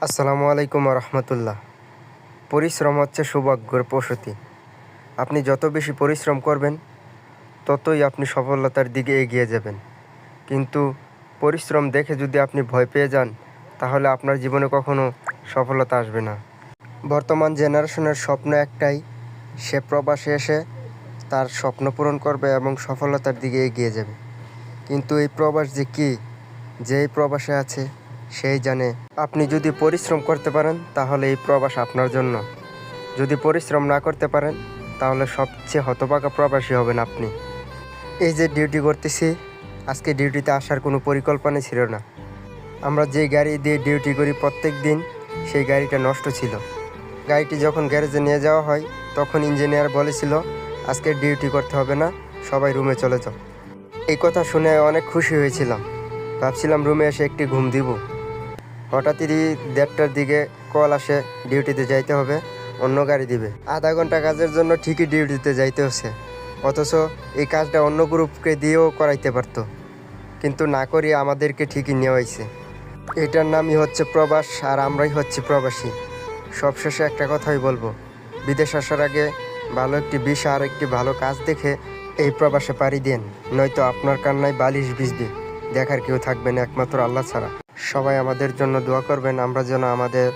আসসালামু আলাইকুম রহমতুল্লাহ। পরিশ্রম হচ্ছে সৌভাগ্যের প্রসূতি। আপনি যত বেশি পরিশ্রম করবেন ততই আপনি সফলতার দিকে এগিয়ে যাবেন। কিন্তু পরিশ্রম দেখে যদি আপনি ভয় পেয়ে যান তাহলে আপনার জীবনে কখনো সফলতা আসবে না। বর্তমান জেনারেশনের স্বপ্ন একটাই, সে প্রবাসে এসে তার স্বপ্ন পূরণ করবে এবং সফলতার দিকে এগিয়ে যাবে। কিন্তু এই প্রবাস যে কী, যেই প্রবাসে আছে সেই জানে। আপনি যদি পরিশ্রম করতে পারেন তাহলে এই প্রবাস আপনার জন্য। যদি পরিশ্রম না করতে পারেন তাহলে সবচেয়ে হতভাগা প্রবাসী হবেন আপনি। এই যে ডিউটি করতেছি, আজকে ডিউটিতে আসার কোনো পরিকল্পনা ছিল না। আমরা যে গাড়ি দিয়ে ডিউটি করি প্রত্যেক দিন, সেই গাড়িটা নষ্ট ছিল। গাড়িটি যখন গ্যারেজে নিয়ে যাওয়া হয় তখন ইঞ্জিনিয়ার বলেছিল আজকে ডিউটি করতে হবে না, সবাই রুমে চলে যাও। এই কথা শুনে অনেক খুশি হয়েছিলাম, ভাবছিলাম রুমে এসে একটি ঘুম দিব। হঠাৎই 1:30টার দিকে কল আসে, ডিউটিতে যাইতে হবে, অন্য গাড়ি দিবে। আধা ঘন্টা কাজের জন্য ঠিকই ডিউটিতে যাইতে হচ্ছে, অথচ এই কাজটা অন্য গ্রুপকে দিয়েও করাইতে পারতো, কিন্তু না করিয়ে আমাদেরকে ঠিকই নেওয়াইছে। এটার নামই হচ্ছে প্রবাস, আর আমরাই হচ্ছি প্রবাসী। সবশেষে একটা কথাই বলবো, বিদেশ আসার আগে ভালো একটি ভিসা আর একটি ভালো কাজ দেখে এই প্রবাসে পাড়ি দেন, নয়তো আপনার কান্নায় বালিশ ভিজবে, দেখার কেউ থাকবে না একমাত্র আল্লাহ ছাড়া। সবাই আমাদের জন্য দোয়া করবেন, আমরা যেন আমাদের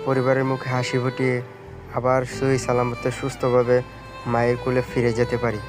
পরিবারের মুখে হাসি ফুটিয়ে আবার সহি সালামতে সুস্থভাবে মায়ের কোলে ফিরে যেতে পারি।